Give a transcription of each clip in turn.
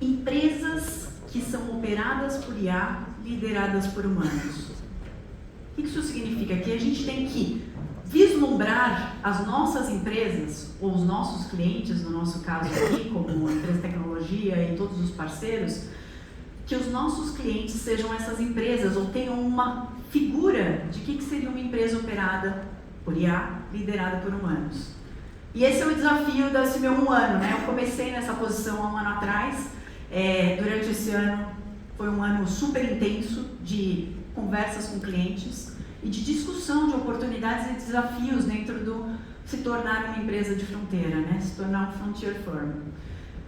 empresas que são operadas por IA, lideradas por humanos. O que isso significa? Que a gente tem que vislumbrar as nossas empresas, ou os nossos clientes, no nosso caso aqui, como a empresa de tecnologia e todos os parceiros, que os nossos clientes sejam essas empresas, ou tenham uma figura de que seria uma empresa operada por IA, liderada por humanos. E esse é o desafio desse meu 1 ano, né? Eu comecei nessa posição há 1 ano atrás. Durante esse ano foi um ano super intenso de conversas com clientes e de discussão de oportunidades e desafios dentro do se tornar uma empresa de fronteira, né? Se tornar um frontier firm.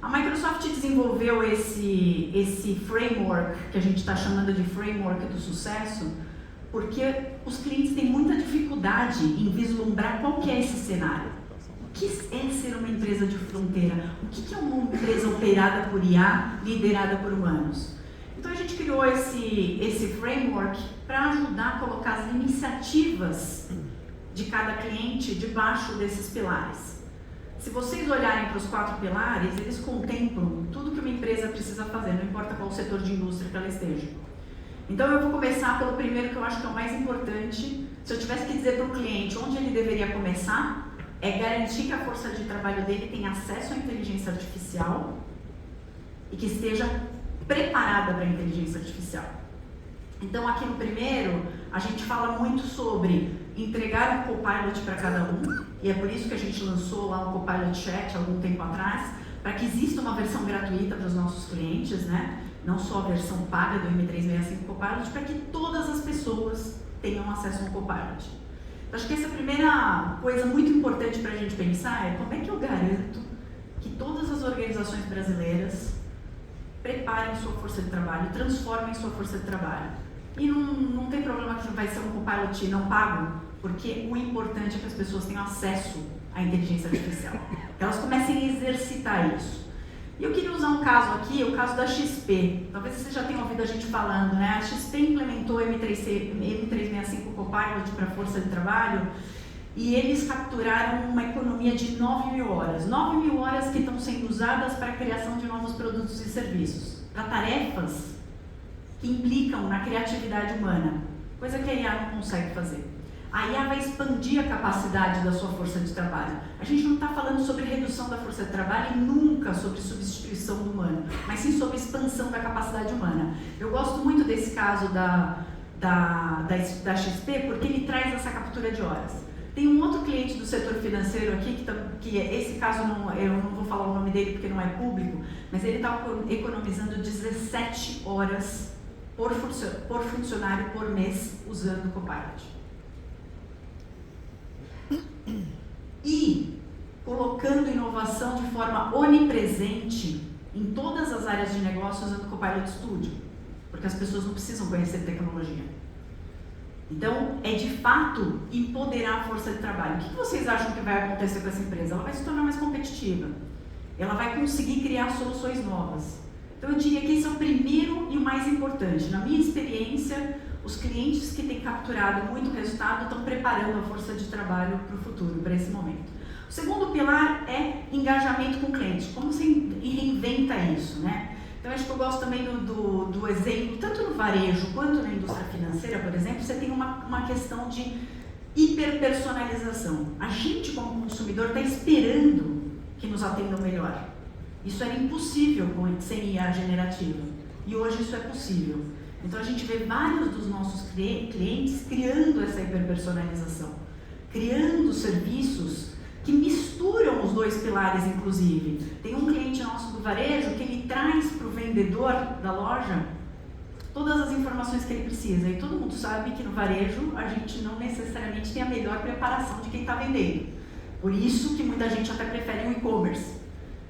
A Microsoft desenvolveu esse framework, que a gente está chamando de framework do sucesso, porque os clientes têm muita dificuldade em vislumbrar qual que é esse cenário. O que é ser uma empresa de fronteira? O que é uma empresa operada por IA, liderada por humanos? Então a gente criou esse framework para ajudar a colocar as iniciativas de cada cliente debaixo desses pilares. Se vocês olharem para os 4 pilares, eles contemplam tudo que uma empresa precisa fazer, não importa qual setor de indústria que ela esteja. Então eu vou começar pelo primeiro, que eu acho que é o mais importante. Se eu tivesse que dizer para o cliente onde ele deveria começar, é garantir que a força de trabalho dele tenha acesso à inteligência artificial e que esteja preparada para a inteligência artificial. Então aqui no primeiro, a gente fala muito sobre entregar um Copilot para cada um, e é por isso que a gente lançou lá um Copilot Chat algum tempo atrás, para que exista uma versão gratuita para os nossos clientes, né? Não só a versão paga do M365 Copilot, para que todas as pessoas tenham acesso a um Copilot. Então, acho que essa primeira coisa muito importante para a gente pensar é como é que eu garanto que todas as organizações brasileiras preparem sua força de trabalho, transformem sua força de trabalho. E não tem problema que vai ser um Copilot não pago, porque o importante é que as pessoas tenham acesso à inteligência artificial, que elas comecem a exercitar isso. E eu queria usar um caso aqui, o caso da XP. Talvez você já tenha ouvido a gente falando, né? A XP implementou M365 Copilot para a força de trabalho e eles capturaram uma economia de 9.000 horas. 9.000 horas que estão sendo usadas para a criação de novos produtos e serviços, para tarefas que implicam na criatividade humana, coisa que a IA não consegue fazer. A IA vai expandir a capacidade da sua força de trabalho. A gente não está falando sobre redução da força de trabalho e nunca sobre substituição do humano, mas sim sobre expansão da capacidade humana. Eu gosto muito desse caso da XP porque ele traz essa captura de horas. Tem um outro cliente do setor financeiro aqui, que esse caso eu não vou falar o nome dele porque não é público, mas ele está economizando 17 horas por funcionário por mês usando o Copilot. E colocando inovação de forma onipresente em todas as áreas de negócio usando o Copilot Studio, porque as pessoas não precisam conhecer tecnologia. Então, é de fato empoderar a força de trabalho. O que vocês acham que vai acontecer com essa empresa? Ela vai se tornar mais competitiva, ela vai conseguir criar soluções novas. Então, eu diria que esse é o primeiro e o mais importante. Na minha experiência, os clientes que têm capturado muito resultado estão preparando a força de trabalho para o futuro, para esse momento. O segundo pilar é engajamento com o cliente. Como você reinventa isso, né? Então, acho que eu gosto também do exemplo, tanto no varejo quanto na indústria financeira, por exemplo, você tem uma questão de hiperpersonalização. A gente, como consumidor, está esperando que nos atendam melhor. Isso era impossível sem IA generativa. E hoje isso é possível. Então a gente vê vários dos nossos clientes criando essa hiperpersonalização, criando serviços que misturam os dois pilares, inclusive. Tem um cliente nosso do varejo que ele traz para o vendedor da loja todas as informações que ele precisa. E todo mundo sabe que no varejo a gente não necessariamente tem a melhor preparação de quem está vendendo. Por isso que muita gente até prefere o e-commerce.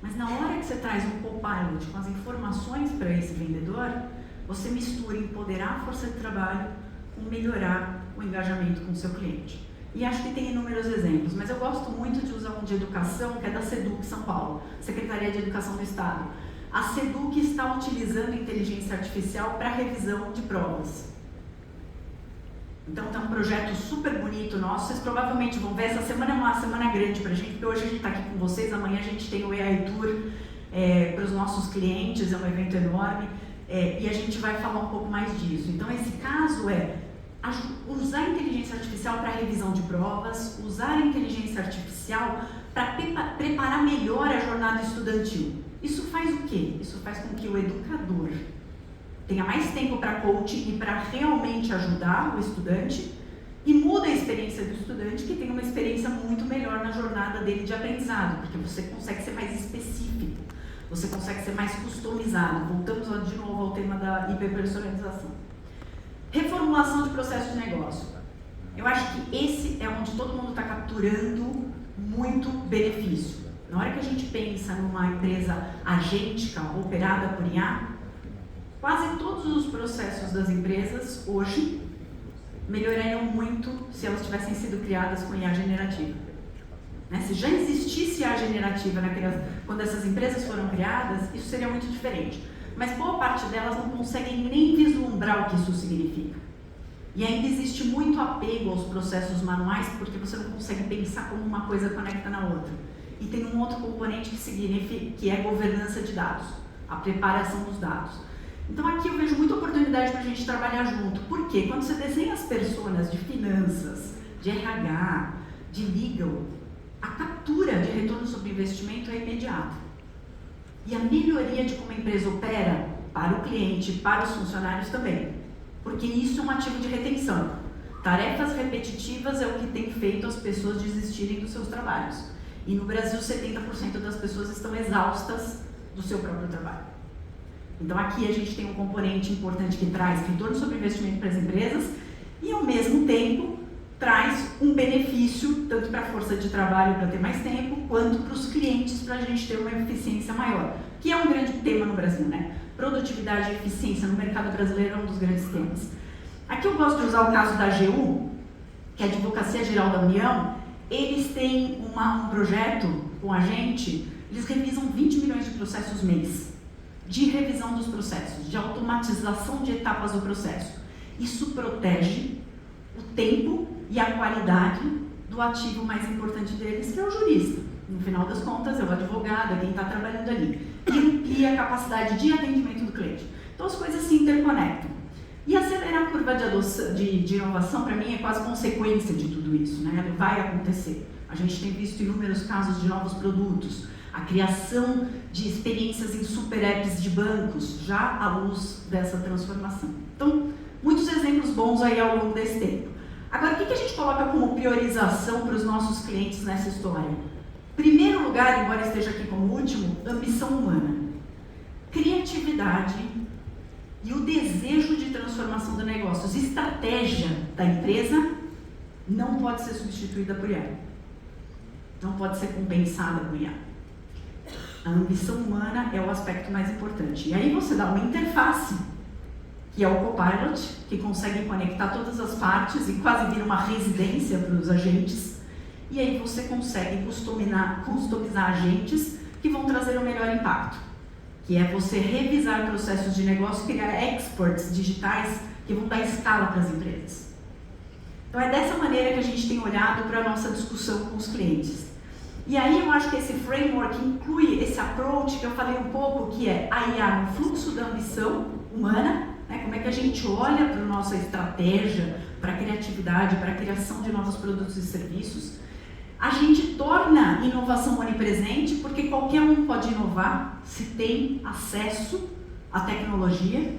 Mas na hora que você traz um Copilot com as informações para esse vendedor, você mistura empoderar a força de trabalho com melhorar o engajamento com o seu cliente. E acho que tem inúmeros exemplos, mas eu gosto muito de usar um de educação, que é da SEDUC São Paulo, Secretaria de Educação do Estado. A SEDUC está utilizando inteligência artificial para revisão de provas. Então tem um projeto super bonito nosso, vocês provavelmente vão ver, essa semana é uma semana grande para a gente, porque hoje a gente está aqui com vocês, amanhã a gente tem o AI Tour para os nossos clientes, é um evento enorme, e a gente vai falar um pouco mais disso. Então, esse caso é usar a inteligência artificial para revisão de provas, usar a inteligência artificial para preparar melhor a jornada estudantil. Isso faz o quê? Isso faz com que o educador tenha mais tempo para coaching e para realmente ajudar o estudante, e muda a experiência do estudante, que tem uma experiência muito melhor na jornada dele de aprendizado, porque você consegue ser mais específico, você consegue ser mais customizado. Voltamos de novo ao tema da hiperpersonalização. Reformulação de processo de negócio. Eu acho que esse é onde todo mundo está capturando muito benefício. Na hora que a gente pensa numa empresa agêntica, operada por IA, quase todos os processos das empresas hoje melhorariam muito se elas tivessem sido criadas com IA generativa. Se já existisse IA generativa quando essas empresas foram criadas, isso seria muito diferente. Mas boa parte delas não conseguem nem vislumbrar o que isso significa. E ainda existe muito apego aos processos manuais, porque você não consegue pensar como uma coisa conecta na outra. E tem um outro componente que é governança de dados, a preparação dos dados. Então aqui eu vejo muita oportunidade para a gente trabalhar junto. Por quê? Quando você desenha as personas de finanças, de RH, de legal, a captura de retorno sobre investimento é imediata. E a melhoria de como a empresa opera para o cliente, para os funcionários também. Porque isso é um ativo de retenção. Tarefas repetitivas é o que tem feito as pessoas desistirem dos seus trabalhos. E no Brasil, 70% das pessoas estão exaustas do seu próprio trabalho. Então aqui a gente tem um componente importante que traz retorno sobre investimento para as empresas e, ao mesmo tempo, traz um benefício tanto para a força de trabalho para ter mais tempo, quanto para os clientes para a gente ter uma eficiência maior, que é um grande tema no Brasil, né? Produtividade e eficiência no mercado brasileiro é um dos grandes temas. Aqui eu gosto de usar o caso da AGU, que é a Advocacia Geral da União. Eles têm um projeto com a gente, eles revisam 20 milhões de processos mês, de revisão dos processos, de automatização de etapas do processo. Isso protege o tempo e a qualidade do ativo mais importante deles, que é o jurista. No final das contas, é o advogado, é quem está trabalhando ali. E amplia a capacidade de atendimento do cliente. Então as coisas se interconectam. E acelerar a curva de inovação, para mim, é quase consequência de tudo isso, né? Vai acontecer. A gente tem visto inúmeros casos de novos produtos, a criação de experiências em super apps de bancos, já à luz dessa transformação. Então, muitos exemplos bons aí ao longo desse tempo. Agora, o que a gente coloca como priorização para os nossos clientes nessa história? Primeiro lugar, embora esteja aqui como último, ambição humana. Criatividade e o desejo de transformação de negócios. Estratégia da empresa não pode ser substituída por IA. Não pode ser compensada por IA. A ambição humana é o aspecto mais importante. E aí você dá uma interface, que é o Copilot, que consegue conectar todas as partes e quase vira uma residência para os agentes. E aí você consegue customizar agentes que vão trazer o melhor impacto, que é você revisar processos de negócio, criar experts digitais que vão dar escala para as empresas. Então é dessa maneira que a gente tem olhado para a nossa discussão com os clientes. E aí eu acho que esse framework inclui esse approach que eu falei um pouco, que é a IA no fluxo da ambição humana, né? Como é que a gente olha para a nossa estratégia, para a criatividade, para a criação de novos produtos e serviços. A gente torna inovação onipresente, porque qualquer um pode inovar se tem acesso à tecnologia.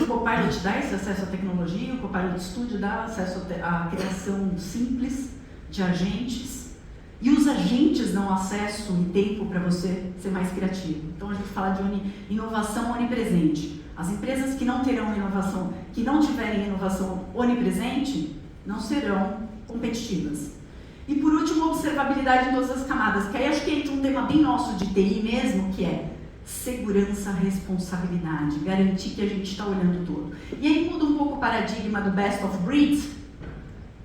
O Copilot dá esse acesso à tecnologia, o Copilot Studio dá acesso à criação simples de agentes. E os agentes dão acesso e tempo para você ser mais criativo. Então a gente fala de inovação onipresente. As empresas que não terão inovação, que não tiverem inovação onipresente, não serão competitivas. E por último, observabilidade em todas as camadas, que aí acho que entra um tema bem nosso de TI mesmo, que é segurança, responsabilidade, garantir que a gente está olhando todo. E aí muda um pouco o paradigma do best of breed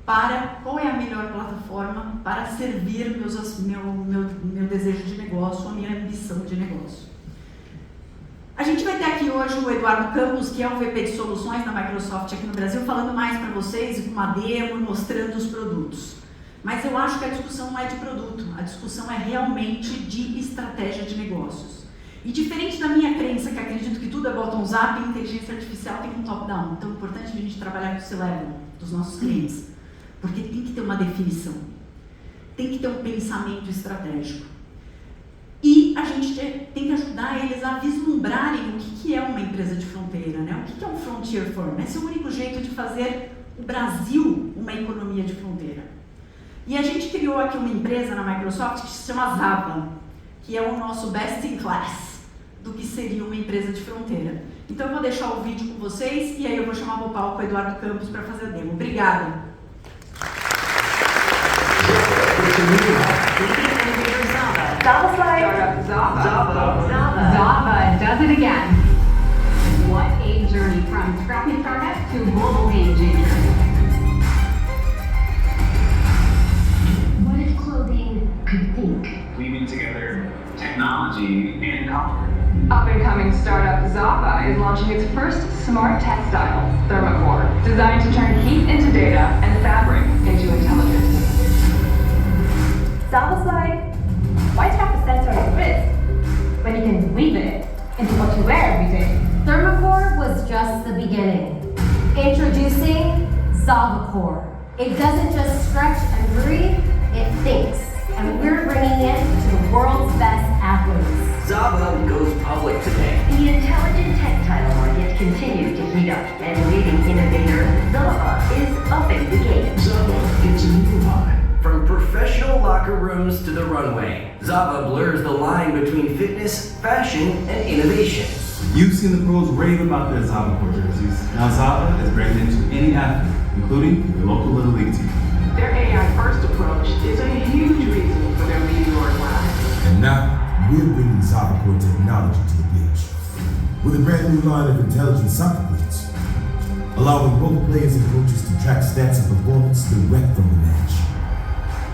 para qual é a melhor plataforma para servir meu desejo de negócio, a minha ambição de negócio. A gente vai ter aqui hoje o Eduardo Campos, que é o VP de Soluções da Microsoft aqui no Brasil, falando mais para vocês, com uma demo, mostrando os produtos. Mas eu acho que a discussão não é de produto, a discussão é realmente de estratégia de negócios. E diferente da minha crença, que acredito que tudo é bottom-up, inteligência artificial tem um top-down. Então é importante a gente trabalhar com o C-level dos nossos clientes, porque tem que ter uma definição, tem que ter um pensamento estratégico. E a gente tem que ajudar eles a vislumbrarem o que é uma empresa de fronteira, né? O que é um frontier firm. Esse é o único jeito de fazer o Brasil uma economia de fronteira. E a gente criou aqui uma empresa na Microsoft que se chama Zava, que é o nosso best in class do que seria uma empresa de fronteira. Então eu vou deixar o vídeo com vocês e aí eu vou chamar o palco o Eduardo Campos para fazer a demo. Obrigada! Zava slide. Zava does it again. What a journey from scrappy startup to global game changer. What if clothing could think? Weaving together technology and comfort. Up-and-coming startup Zava is launching its first smart textile, Thermocore, designed to turn heat into data and fabric into intelligence. Zava slide. Why strap a sensor on your wrist when you can weave it into what you wear every day? Thermocore was just the beginning. Introducing ZavaCore. It doesn't just stretch and breathe, it thinks. And we're bringing it to the world's best athletes. Zava goes public today. The intelligent textile market continues to heat up, and leading innovator Zava is upping the game. Zava gets a new high. From professional locker rooms to the runway, Zava blurs the line between fitness, fashion, and innovation. You've seen the pros rave about their ZavaCore jerseys. Now Zava is bringing it to any athlete, including your local Little League team. Their AI-first approach is a huge reason for their meteoric rise. And now, we're bringing ZavaCore technology to the pitch with a brand new line of intelligent soccer cleats, allowing both players and coaches to track stats and performance direct from the match.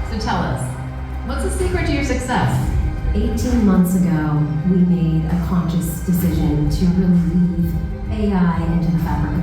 So tell us, what's the secret to your success? 18 months ago, we made a conscious decision to really weave AI into the fabric of